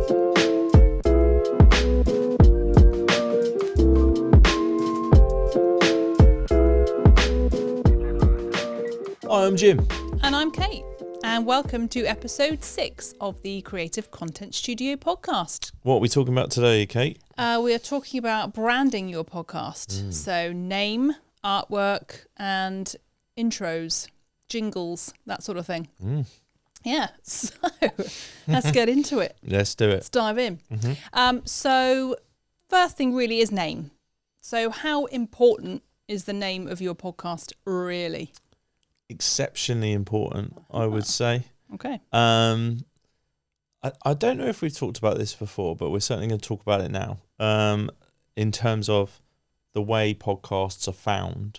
Hi, I'm Jim. And I'm Kate. And welcome to episode 6 of the Creative Content Studio podcast. What are we talking about today, Kate? We are talking about branding your podcast. So name, artwork, and intros, jingles, that sort of thing. Yeah, so let's get into it. Let's do it. Let's dive in. So first thing really is name. So how important is the name of your podcast really? Exceptionally important, I would say. Okay. I don't know if we've talked about this before, but we're certainly going to talk about it now. In terms of the way podcasts are found.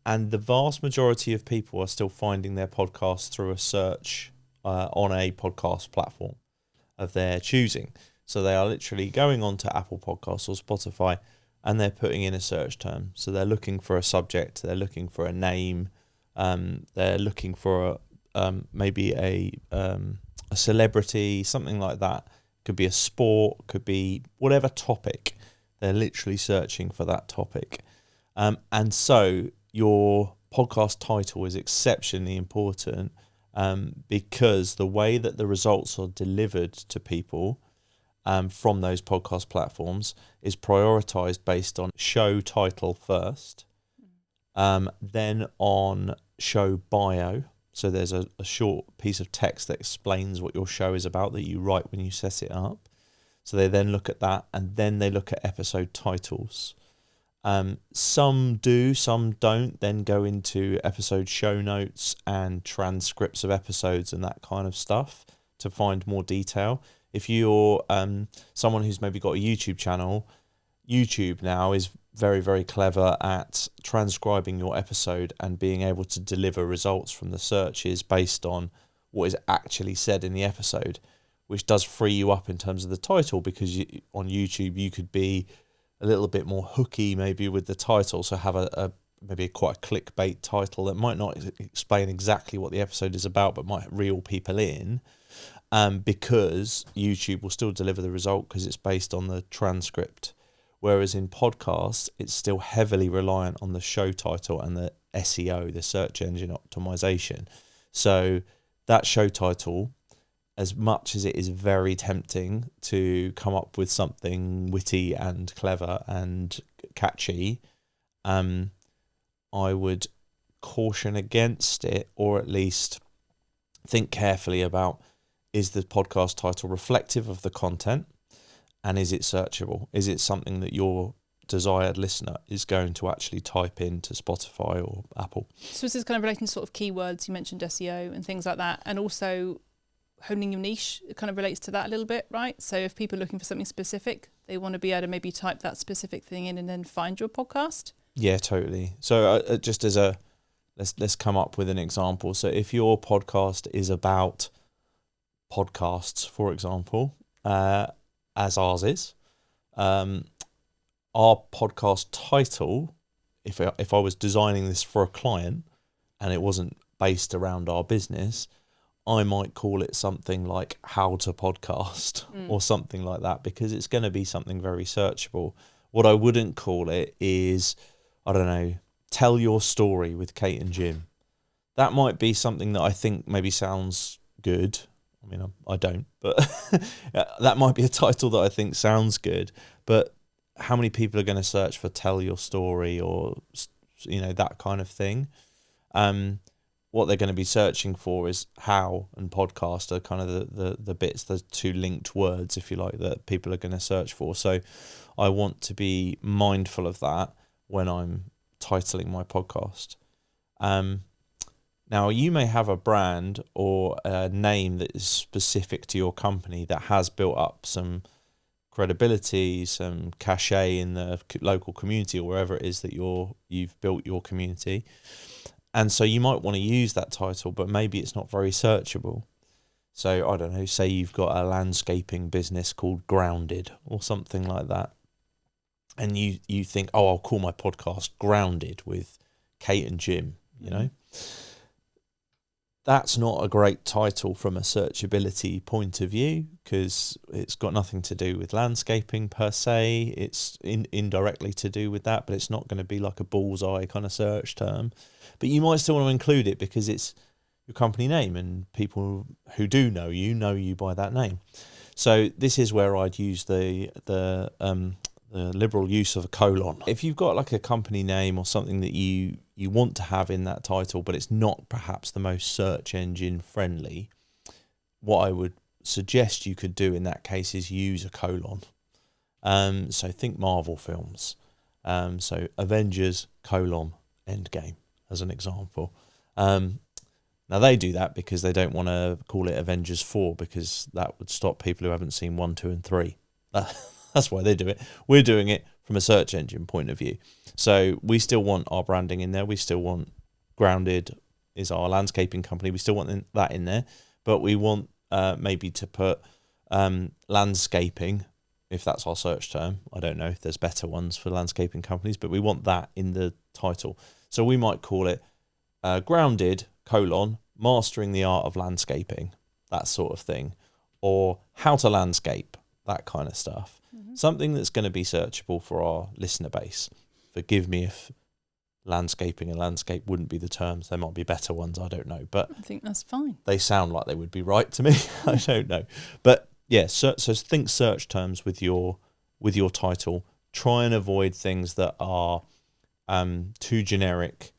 And the vast majority of people are still finding their podcasts through a search on a podcast platform of their choosing. So they are literally going on to Apple Podcasts or Spotify and they're putting in a search term. So they're looking for a subject, they're looking for a name, they're looking for maybe a celebrity, something like that. Could be a sport, could be whatever topic. They're literally searching for that topic. And so your podcast title is exceptionally important because the way that the results are delivered to people from those podcast platforms is prioritized based on show title first, then on show bio. So there's a short piece of text that explains what your show is about that you write when you set it up. So they then look at that and then they look at episode titles. Some do, some don't, then go into episode show notes and transcripts of episodes and that kind of stuff to find more detail. If you're someone who's maybe got a YouTube channel, YouTube now is very, very clever at transcribing your episode and being able to deliver results from the searches based on what is actually said in the episode, which does free you up in terms of the title because on YouTube you could be a little bit more hooky maybe with the title, so have maybe quite a clickbait title that might not explain exactly what the episode is about but might reel people in. Because YouTube will still deliver the result because it's based on the transcript. Whereas in podcasts, it's still heavily reliant on the show title and the SEO, the search engine optimization. So that show title, as much as it is very tempting to come up with something witty and clever and catchy, I would caution against it, or at least think carefully about, is the podcast title reflective of the content and is it searchable? Is it something that your desired listener is going to actually type into Spotify or Apple? So this is kind of relating to sort of keywords. You mentioned SEO and things like that, and also honing your niche. It kind of relates to that a little bit, right? So if people are looking for something specific, they want to be able to maybe type that specific thing in and then find your podcast. Yeah, totally. So just as let's come up with an example. So if your podcast is about podcasts, for example, as ours is, our podcast title, if I was designing this for a client and it wasn't based around our business, I might call it something like How to Podcast or something like that, because it's going to be something very searchable. What I wouldn't call it is, I don't know, Tell Your Story with Kate and Jim. That might be something that I think maybe sounds good. I mean, I don't, but that might be a title that I think sounds good. But how many people are going to search for Tell Your Story or, that kind of thing? What they're going to be searching for is how and podcast are kind of the bits, the two linked words, if you like, that people are going to search for. So I want to be mindful of that when I'm titling my podcast. Now, you may have a brand or a name that is specific to your company that has built up some credibility, some cachet in the local community or wherever it is that you've built your community. And so you might want to use that title, but maybe it's not very searchable. So, I don't know, say you've got a landscaping business called Grounded or something like that. And you think, I'll call my podcast Grounded with Kate and Jim, you know? that's not a great title from a searchability point of view, because it's got nothing to do with landscaping per se. It's indirectly to do with that, but it's not going to be like a bullseye kind of search term. But you might still want to include it because it's your company name, and people who do know you by that name. So this is where I'd use the liberal use of a colon. If you've got like a company name or something that you want to have in that title, but it's not perhaps the most search engine friendly, what I would suggest you could do in that case is use a colon. So think Marvel films. So Avengers, Endgame, as an example. Now they do that because they don't want to call it Avengers 4, because that would stop people who haven't seen 1, 2 and 3. That's why they do it. We're doing it from a search engine point of view. So we still want our branding in there. We still want Grounded is our landscaping company. We still want that in there. But we want maybe to put landscaping, if that's our search term. I don't know if there's better ones for landscaping companies, but we want that in the title. So we might call it Grounded, Mastering the Art of Landscaping, that sort of thing. Or How to Landscape, that kind of stuff. Mm-hmm. Something that's going to be searchable for our listener base. Forgive me if landscaping and landscape wouldn't be the terms. There might be better ones, I don't know. But I think that's fine. They sound like they would be right to me. I don't know. But yeah, so think search terms with your title. Try and avoid things that are too generic,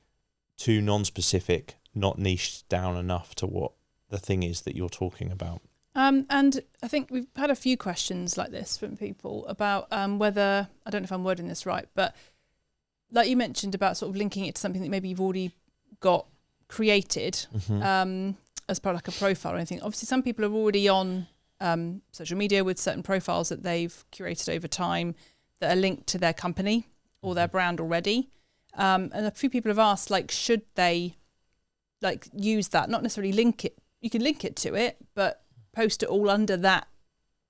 too non-specific, not niched down enough to what the thing is that you're talking about. And I think we've had a few questions like this from people about whether, I don't know if I'm wording this right, but like you mentioned about sort of linking it to something that maybe you've already got created as part of like a profile or anything. Obviously, some people are already on social media with certain profiles that they've curated over time that are linked to their company or their brand already. And a few people have asked, like, should they like use that, not necessarily link it. You can link it to it, but post it all under that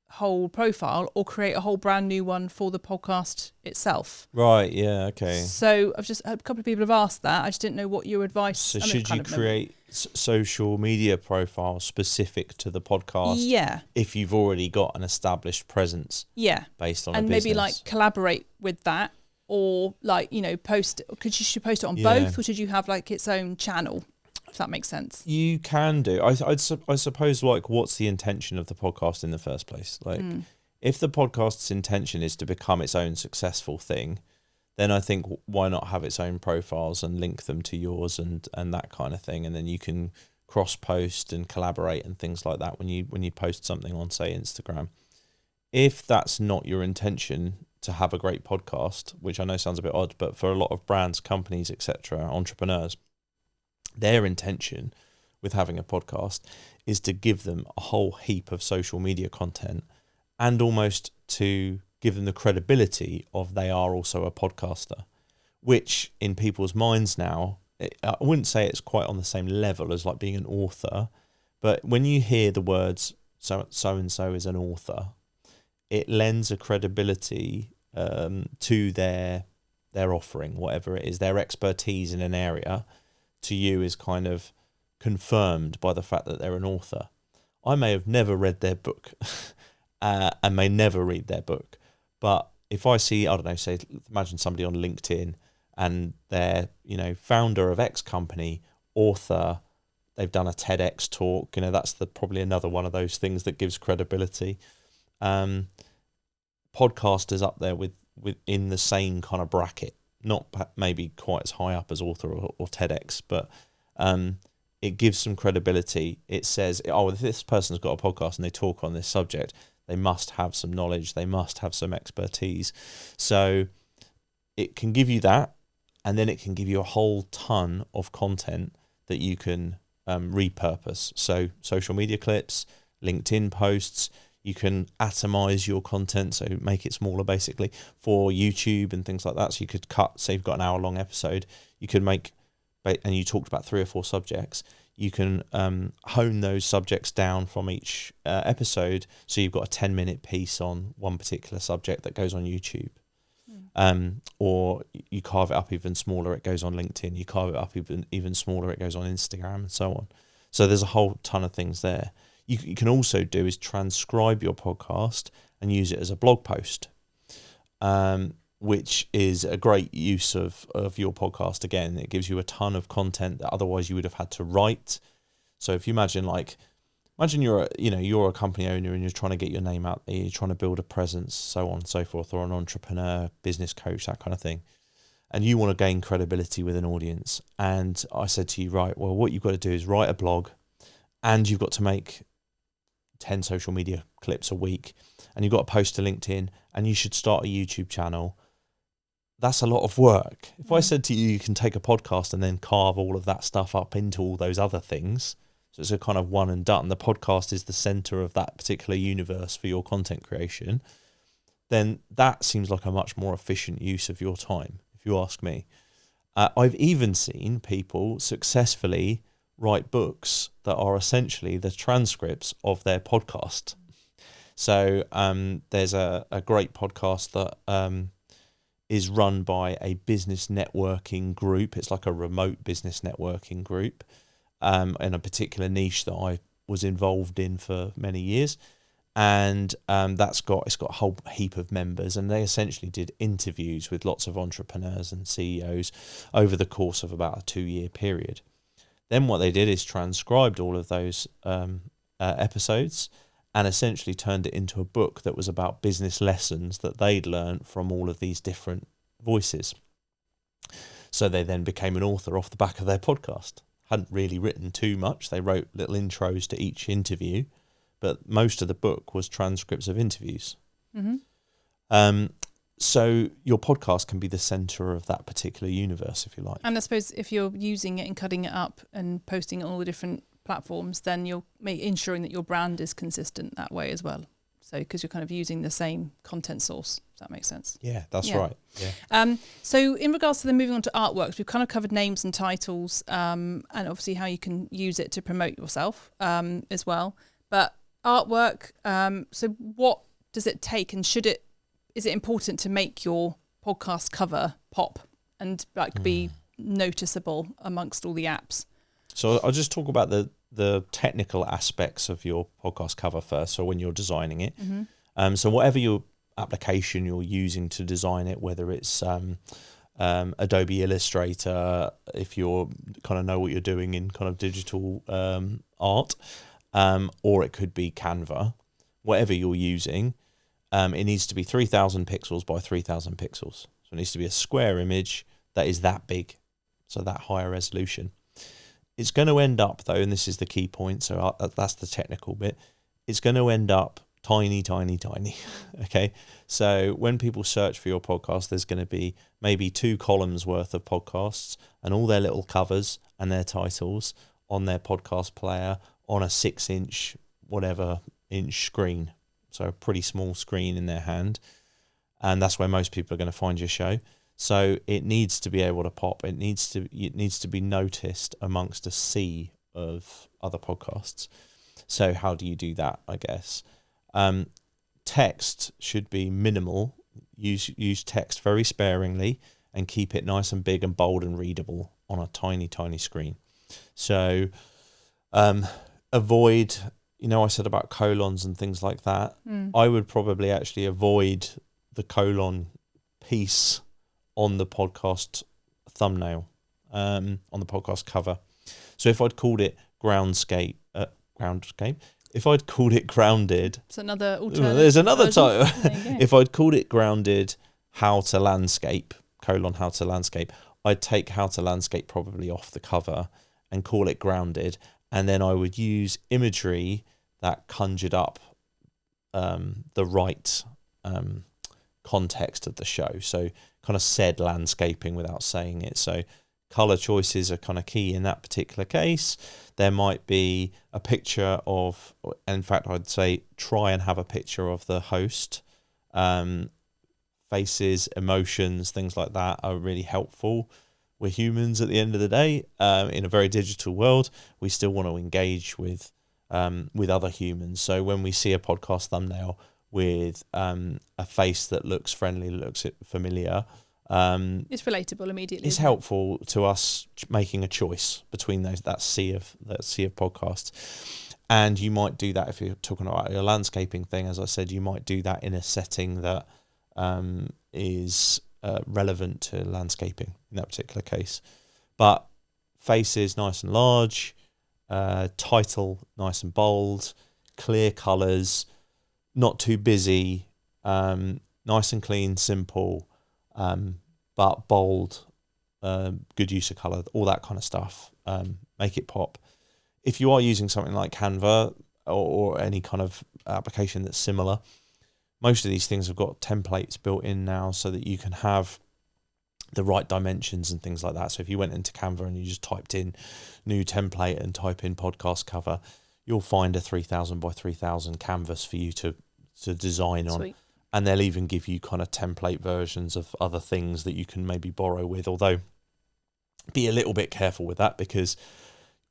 whole profile or create a whole brand new one for the podcast itself. Right, yeah, okay. So I've just had a couple of people have asked that. I just didn't know what your advice. So should you create social media profiles specific to the podcast? Yeah. If you've already got an established presence. Yeah. Based on and a business. Maybe like collaborate with that, or like, you know, post. You should post it on both, or should you have like its own channel? If that makes sense. You can do. I suppose, like, what's the intention of the podcast in the first place? Like, if the podcast's intention is to become its own successful thing, then I think why not have its own profiles and link them to yours and that kind of thing, and then you can cross-post and collaborate and things like that when you post something on, say, Instagram. If that's not your intention to have a great podcast, which I know sounds a bit odd, but for a lot of brands, companies, etc., entrepreneurs, their intention with having a podcast is to give them a whole heap of social media content and almost to give them the credibility of they are also a podcaster, which in people's minds now, I wouldn't say it's quite on the same level as like being an author, but when you hear the words so-and-so is an author, it lends a credibility to their offering, whatever it is, their expertise in an area, to you is kind of confirmed by the fact that they're an author. I may have never read their book and may never read their book, but if I see, I don't know, say, imagine somebody on LinkedIn and they're, you know, founder of X company, author, they've done a TEDx talk, you know, that's probably another one of those things that gives credibility. Podcasters up there with in the same kind of bracket. Not maybe quite as high up as author or TEDx, but it gives some credibility. It says, oh, if this person's got a podcast and they talk on this subject, they must have some knowledge, they must have some expertise. So it can give you that, and then it can give you a whole ton of content that you can repurpose. So social media clips, LinkedIn posts, you can atomize your content, so make it smaller basically for YouTube and things like that. So you could cut, say you've got an hour-long episode, you could make, and you talked about 3 or 4 subjects, you can hone those subjects down from each episode. So you've got a 10-minute piece on one particular subject that goes on YouTube. Or you carve it up even smaller, it goes on LinkedIn. You carve it up even smaller, it goes on Instagram, and so on. So there's a whole ton of things there. You can also do is transcribe your podcast and use it as a blog post, which is a great use of your podcast. Again, it gives you a ton of content that otherwise you would have had to write. So if you imagine you're a company owner and you're trying to get your name out there, you're trying to build a presence, so on and so forth, or an entrepreneur, business coach, that kind of thing, and you want to gain credibility with an audience. And I said to you, right, well, what you've got to do is write a blog, and you've got to make 10 social media clips a week, and you've got to post to LinkedIn, and you should start a YouTube channel. That's a lot of work. If I said to you, you can take a podcast and then carve all of that stuff up into all those other things, so it's a kind of one and done, the podcast is the center of that particular universe for your content creation, then that seems like a much more efficient use of your time, if you ask me. I've even seen people successfully write books that are essentially the transcripts of their podcast. So there's a great podcast that is run by a business networking group. It's like a remote business networking group in a particular niche that I was involved in for many years. And it's got a whole heap of members, and they essentially did interviews with lots of entrepreneurs and CEOs over the course of about a 2-year period. Then what they did is transcribed all of those episodes and essentially turned it into a book that was about business lessons that they'd learned from all of these different voices. So they then became an author off the back of their podcast. Hadn't really written too much. They wrote little intros to each interview, but most of the book was transcripts of interviews. Mm-hmm. So your podcast can be the center of that particular universe, if you like. And I suppose if you're using it and cutting it up and posting it on all the different platforms, then you're ensuring that your brand is consistent that way as well. So because you're kind of using the same content source. Does that make sense? Yeah, that's right. Yeah. So in regards to the moving on to artworks, we've kind of covered names and titles, and obviously how you can use it to promote yourself as well. But artwork, so what does it take, and is it important to make your podcast cover pop and be noticeable amongst all the apps? So I'll just talk about the technical aspects of your podcast cover first. So when you're designing it, so whatever your application you're using to design it, whether it's Adobe Illustrator, if you're kind of know what you're doing in kind of digital art, or it could be Canva, whatever you're using, it needs to be 3,000 pixels by 3,000 pixels. So it needs to be a square image that is that big, so that higher resolution. It's going to end up, though, and this is the key point, so that's the technical bit, it's going to end up tiny, tiny, tiny, okay? So when people search for your podcast, there's going to be maybe 2 columns worth of podcasts and all their little covers and their titles on their podcast player on a 6-inch, whatever inch screen. So a pretty small screen in their hand. And that's where most people are going to find your show. So it needs to be able to pop. It needs to be noticed amongst a sea of other podcasts. So how do you do that, I guess? Text should be minimal. Use text very sparingly and keep it nice and big and bold and readable on a tiny, tiny screen. So avoid, I said about colons and things like that. I would probably actually avoid the colon piece on the podcast thumbnail, on the podcast cover. So if I'd called it groundscape, if I'd called it grounded, it's another alternative. There's another version. title. If I'd called it grounded, how to landscape, how to landscape, I'd take how to landscape probably off the cover and call it grounded. And then I would use imagery that conjured up the right context of the show. So kind of said landscaping without saying it. So color choices are kind of key in that particular case. There might be a picture of, in fact, I'd say try and have a picture of the host. Faces, emotions, things like that are really helpful. We're humans at the end of the day. In a very digital world, we still want to engage with other humans. So when we see a podcast thumbnail with a face that looks friendly, looks familiar, It's relatable immediately. It's helpful to us making a choice between that sea of podcasts. And you might do that if you're talking about your landscaping thing. As I said, you might do that in a setting that is relevant to landscaping in that particular case. But faces nice and large, title nice and bold, clear colours, not too busy, nice and clean, simple, but bold, good use of colour, all that kind of stuff. Make it pop. If you are using something like Canva or any kind of application that's similar, most of these things have got templates built in now so that you can have the right dimensions and things like that. So if you went into Canva and you just typed in new template and type in podcast cover, you'll find a 3,000 by 3,000 canvas for you to design on. Sweet. And they'll even give you kind of template versions of other things that you can maybe borrow with, although be a little bit careful with that, because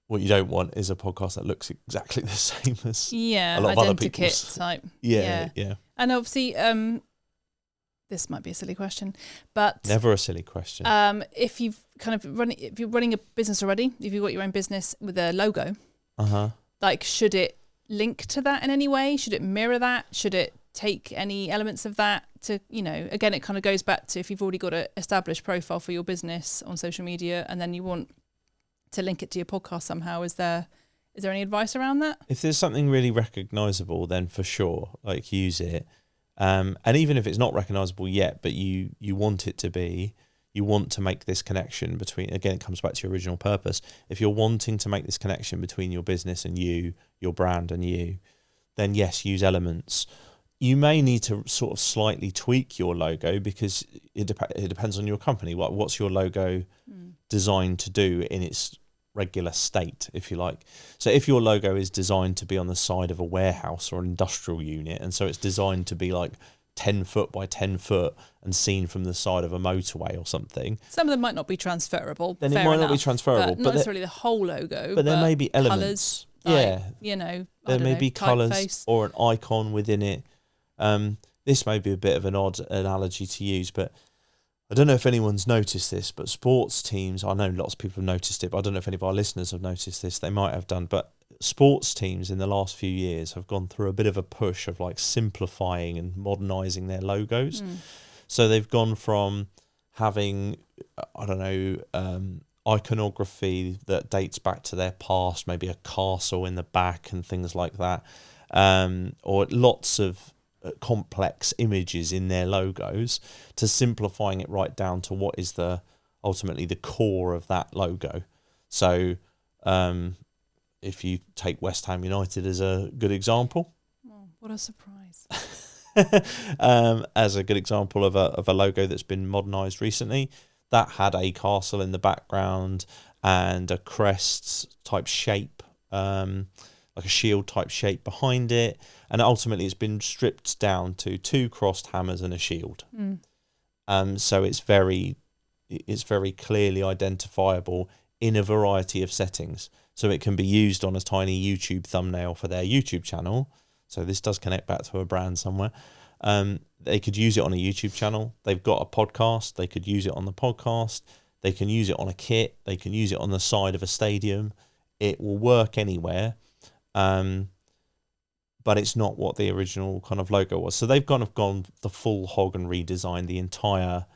what you don't want is a podcast that looks exactly the same as a lot of other people's. Type. Yeah. And obviously, this might be a silly question, but never a silly question. If you're running a business already, if you've got your own business with a logo, like, should it link to that in any way? Should it mirror that? Should it take any elements of that to, again, it kind of goes back to if you've already got an established profile for your business on social media and then you want to link it to your podcast somehow, is there any advice around that? If there's something really recognisable, then for sure, like, use it. And even if it's not recognisable yet, but you want it to be, you want to make this connection between, again, it comes back to your original purpose. If you're wanting to make this connection between your business and you, your brand and you, then yes, use elements. You may need to sort of slightly tweak your logo because it depends on your company. What's your logo designed to do in its regular state, if you like? So if your logo is designed to be on the side of a warehouse or an industrial unit, and so it's designed to be like 10 foot by 10 foot and seen from the side of a motorway or something. Some of them might not be transferable. Then it might not be transferable. But not necessarily the whole logo. But there may be elements. Colours, there may be colours or an icon within it. This may be a bit of an odd analogy to use, but I don't know if anyone's noticed this, but sports teams, I know lots of people have noticed it, but I don't know if any of our listeners have noticed this. They might have done, but sports teams in the last few years have gone through a bit of a push of like simplifying and modernising their logos. So they've gone from having, iconography that dates back to their past, maybe a castle in the back and things like that, or lots of complex images in their logos, to simplifying it right down to what is ultimately the core of that logo. So if you take West Ham United as a good example, what a surprise. As a good example of a logo that's been modernised recently, that had a castle in the background and a crest type shape, like a shield type shape behind it, and ultimately it's been stripped down to 2 crossed hammers and a shield. So it's very clearly identifiable in a variety of settings. So it can be used on a tiny YouTube thumbnail for their YouTube channel. So this does connect back to a brand somewhere. They could use it on a YouTube channel. They've got a podcast. They could use it on the podcast. They can use it on a kit. They can use it on the side of a stadium. It will work anywhere. But it's not what the original kind of logo was. So they've kind of gone the full hog and redesigned the entire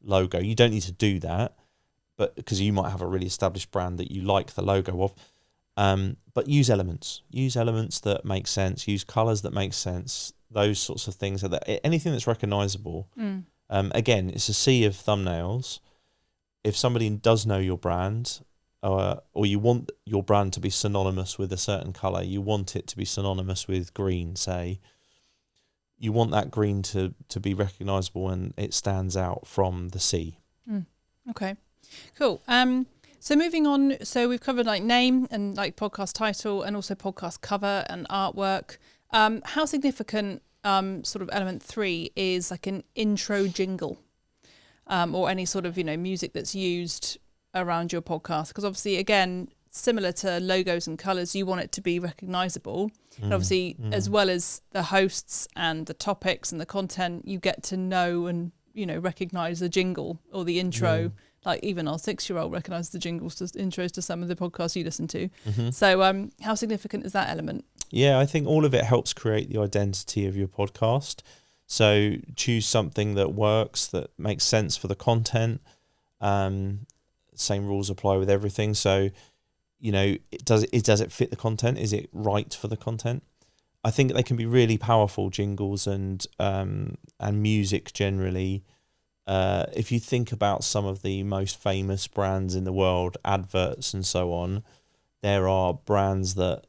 logo. You don't need to do that, but because you might have a really established brand that you like the logo of. But use elements. Use elements that make sense. Use colours that make sense. Those sorts of things. Anything that's recognisable. Again, it's a sea of thumbnails. If somebody does know your brand, or you want your brand to be synonymous with a certain colour, you want it to be synonymous with green, say. You want that green to be recognisable and it stands out from the sea. Okay, cool. So moving on, so we've covered like name and like podcast title and also podcast cover and artwork. How significant sort of element 3 is like an intro jingle or any sort of, music that's used around your podcast? Because obviously, again, similar to logos and colours, you want it to be recognisable. And obviously, as well as the hosts and the topics and the content, you get to know and recognise the jingle or the intro. Yeah. Like even our 6-year-old recognises the jingles, to intros to some of the podcasts you listen to. Mm-hmm. So how significant is that element? Yeah, I think all of it helps create the identity of your podcast. So choose something that works, that makes sense for the content. Same rules apply with everything. So, does it fit the content? Is it right for the content? I think they can be really powerful, jingles and music generally. If you think about some of the most famous brands in the world, adverts and so on, there are brands that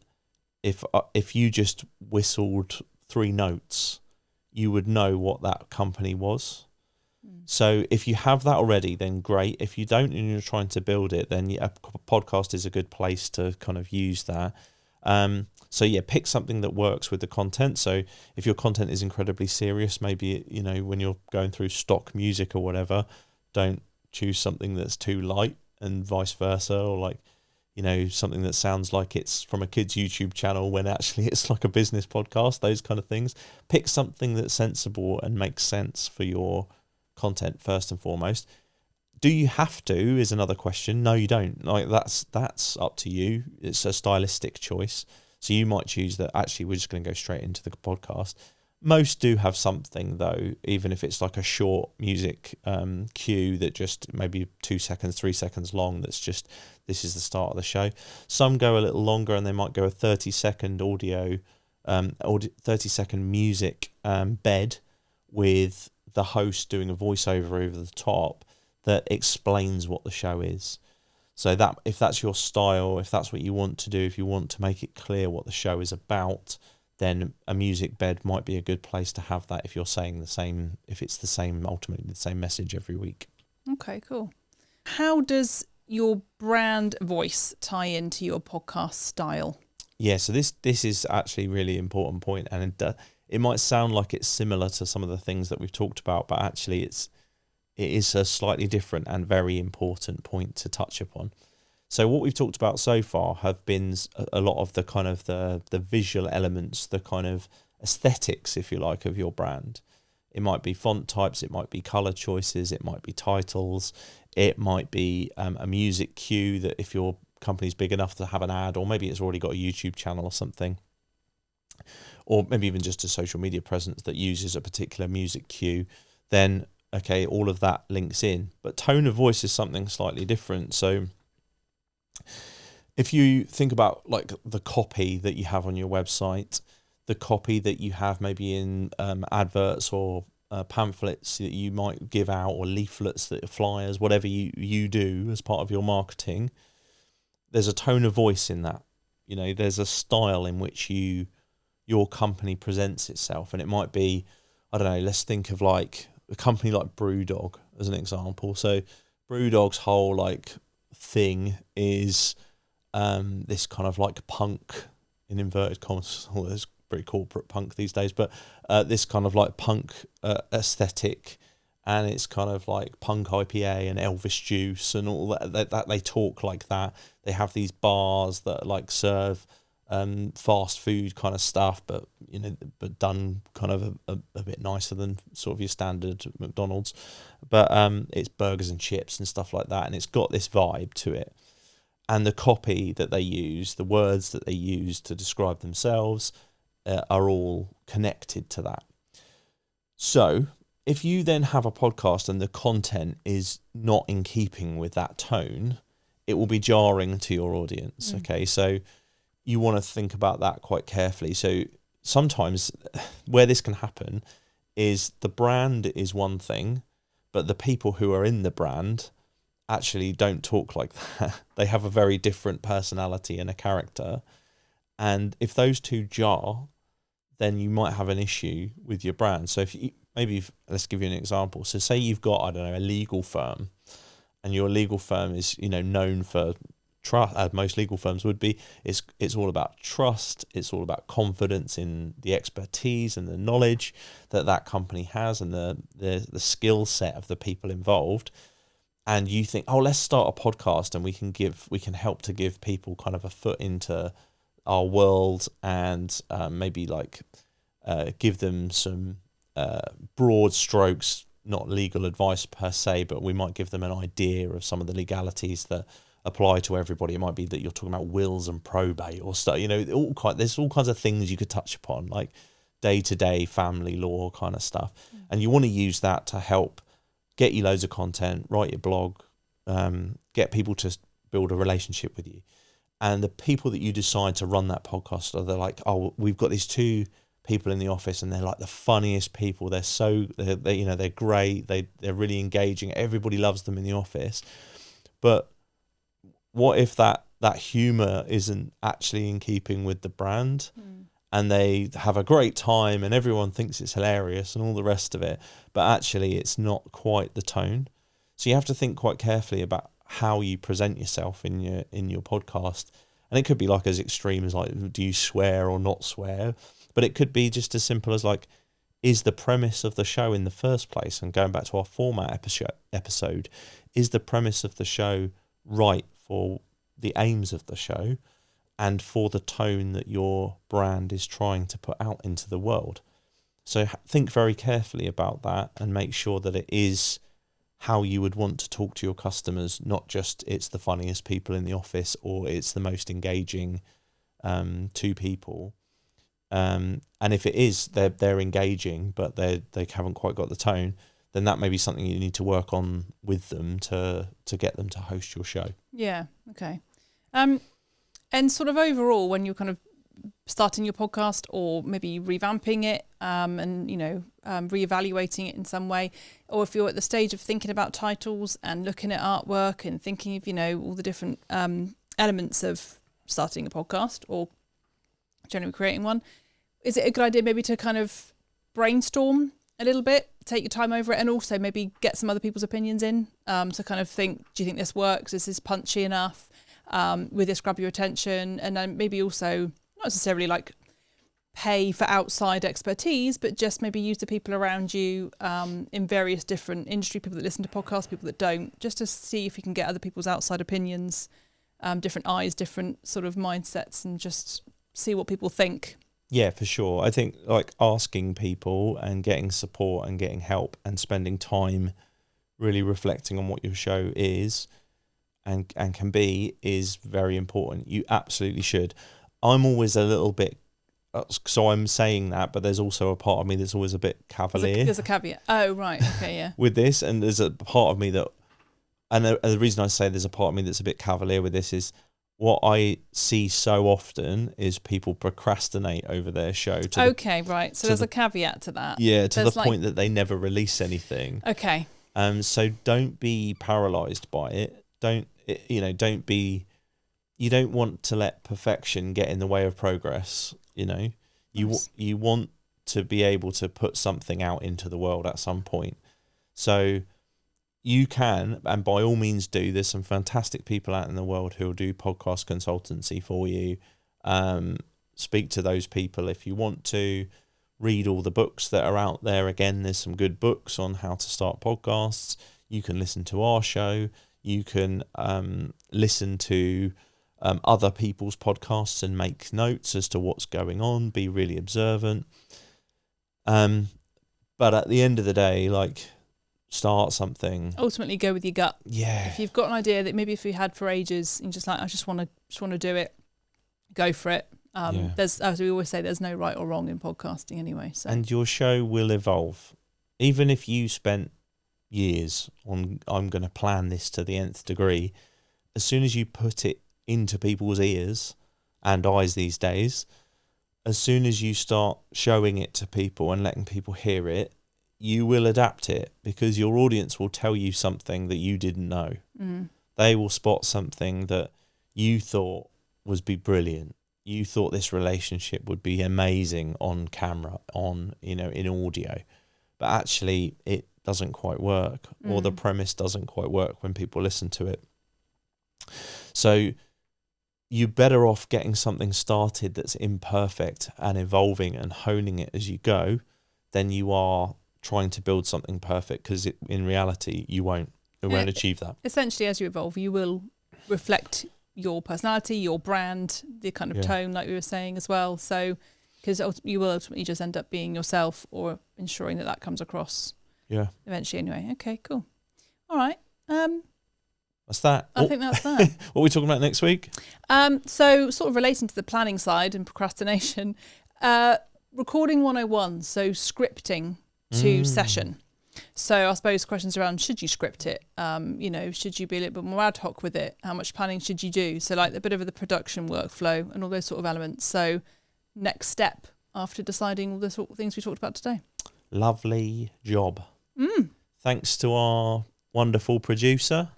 if you just whistled 3 notes, you would know what that company was. So if you have that already, then great. If you don't and you're trying to build it, then a podcast is a good place to kind of use that. So yeah, pick something that works with the content. So if your content is incredibly serious, maybe, when you're going through stock music or whatever, don't choose something that's too light, and vice versa, or something that sounds like it's from a kid's YouTube channel when actually it's like a business podcast, those kind of things. Pick something that's sensible and makes sense for your content first and foremost. Do you have to is another question. No, you don't. That's up to you. It's a stylistic choice. So you might choose that actually we're just going to go straight into the podcast. Most do have something though, even if it's like a short music cue that just maybe 2 seconds, 3 seconds long. That's just, this is the start of the show. Some go a little longer and they might go a 30-second audio, 30-second music bed with the host doing a voiceover over the top that explains what the show is. So that if that's your style, if that's what you want to do, if you want to make it clear what the show is about, then a music bed might be a good place to have that if you're saying the same, if it's the same, ultimately the same message every week. Okay, cool. How does your brand voice tie into your podcast style? Yeah, so this is actually a really important point, and it might sound like it's similar to some of the things that we've talked about, but actually it is a slightly different and very important point to touch upon. So what we've talked about so far have been a lot of the kind of the visual elements, the kind of aesthetics, if you like, of your brand. It might be font types, it might be color choices, it might be titles, it might be a music cue that if your company's big enough to have an ad, or maybe it's already got a YouTube channel or something, or maybe even just a social media presence that uses a particular music cue, then okay, all of that links in. But tone of voice is something slightly different. So if you think about like the copy that you have on your website, the copy that you have maybe in adverts or pamphlets that you might give out, or leaflets, that flyers, whatever you do as part of your marketing, there's a tone of voice in that. There's a style in which your company presents itself, and it might be, I don't know, let's think of like a company like Brewdog as an example. So Brewdog's whole like thing is this kind of like punk, in inverted commas, although it's pretty corporate punk these days, but this kind of like punk aesthetic, and it's kind of like punk IPA and Elvis juice and all that they talk like that. They have these bars that like serve fast food kind of stuff, but done kind of a bit nicer than sort of your standard McDonald's. But it's burgers and chips and stuff like that, and it's got this vibe to it. And the copy that they use, the words that they use to describe themselves, are all connected to that. So if you then have a podcast and the content is not in keeping with that tone, it will be jarring to your audience. Okay, so you want to think about that quite carefully. So sometimes where this can happen is the brand is one thing, but the people who are in the brand actually don't talk like that. They have a very different personality and a character. And if those two jar, then you might have an issue with your brand. So let's give you an example. So say you've got, I don't know, a legal firm, and your legal firm is, known for trust, as most legal firms would be. It's all about trust. It's all about confidence in the expertise and the knowledge that company has, and the skill set of the people involved. And you think, oh, let's start a podcast, and we can help to give people kind of a foot into our world, and maybe like give them some broad strokes not legal advice per se, but we might give them an idea of some of the legalities that apply to everybody. It might be that you're talking about wills and probate or stuff, there's all kinds of things you could touch upon, like day-to-day family law kind of stuff. And you want to use that to help get you loads of content, write your blog, get people to build a relationship with you. And the people that you decide to run that podcast are, they're like, oh, we've got these two people in the office and they're like the funniest people. They're great. They're really engaging. Everybody loves them in the office. But what if that humor isn't actually in keeping with the brand? And they have a great time and everyone thinks it's hilarious and all the rest of it, but actually it's not quite the tone. So you have to think quite carefully about how you present yourself in your podcast. And it could be like as extreme as like, do you swear or not swear? But it could be just as simple as like, is the premise of the show in the first place, and going back to our format episode, is the premise of the show right for the aims of the show and for the tone that your brand is trying to put out into the world? So think very carefully about that and make sure that it is how you would want to talk to your customers, not just it's the funniest people in the office or it's the most engaging two people. And if it is they're engaging but they haven't quite got the tone, then that may be something you need to work on with them to get them to host your show. Yeah. Okay. And sort of overall, when you're kind of starting your podcast or maybe revamping it and, reevaluating it in some way, or if you're at the stage of thinking about titles and looking at artwork and thinking of, all the different elements of starting a podcast or generally creating one, is it a good idea maybe to kind of brainstorm a little bit, take your time over it, and also maybe get some other people's opinions in to kind of think, do you think this works? Is this punchy enough? Will this grab your attention? And then maybe also not necessarily like pay for outside expertise, but just maybe use the people around you in various different industry, people that listen to podcasts, people that don't, just to see if you can get other people's outside opinions, different eyes, different sort of mindsets, and just see what people think. Yeah, for sure. I think like asking people and getting support and getting help and spending time really reflecting on what your show is and can be is very important. You absolutely should. I'm always a little bit, so I'm saying that, but there's also a part of me that's always a bit cavalier. There's a caveat. Oh, right. Okay, yeah. With this, and there's a part of me that, and the reason I say there's a part of me that's a bit cavalier with this is what I see so often is people procrastinate over their show. Right. So there's a caveat to that. Yeah, to the point that they never release anything. Okay. So don't be paralyzed by it. You don't want to let perfection get in the way of progress. You want to be able to put something out into the world at some point. So you can, and by all means do. There's some fantastic people out in the world who will do podcast consultancy for you. Speak to those people if you want to. Read all the books that are out there. Again, there's some good books on how to start podcasts. You can listen to our show. You can listen to other people's podcasts and make notes as to what's going on. Be really observant. But at the end of the day, start something. Ultimately, go with your gut. Yeah. If you've got an idea that maybe if you had for ages, and I just want to do it, go for it. There's, as we always say, there's no right or wrong in podcasting anyway. So. And your show will evolve, even if you spent years on, I'm going to plan this to the nth degree. As soon as you put it into people's ears and eyes these days, as soon as you start showing it to people and letting people hear it, you will adapt it, because your audience will tell you something that you didn't know. They will spot something that you thought would be brilliant. You thought this relationship would be amazing on camera, in audio, but actually it doesn't quite work, or the premise doesn't quite work when people listen to it. So you're better off getting something started that's imperfect and evolving and honing it as you go than you are trying to build something perfect, because in reality you won't achieve that. Essentially, as you evolve, you will reflect your personality, your brand, the kind of tone, like we were saying as well. So, because you will ultimately just end up being yourself, or ensuring that comes across. Yeah. Eventually, anyway. Okay, cool. All right. That's that. I think that's that. What are we talking about next week? So sort of relating to the planning side and procrastination, recording 101, so scripting to session. So I suppose questions around, should you script it? Should you be a little bit more ad hoc with it? How much planning should you do? So like a bit of the production workflow and all those sort of elements. So next step after deciding all the sort of things we talked about today. Lovely job. Thanks to our wonderful producer.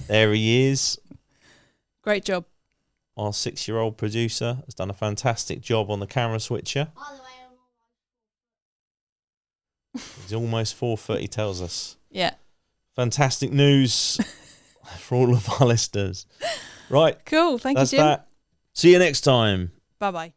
There he is. Great job. Our 6-year-old producer has done a fantastic job on the camera switcher. He's almost 4 foot, he tells us. Yeah. Fantastic news for all of our listeners. Right. Cool. Thank you, Jim. That's that. See you next time. Bye-bye.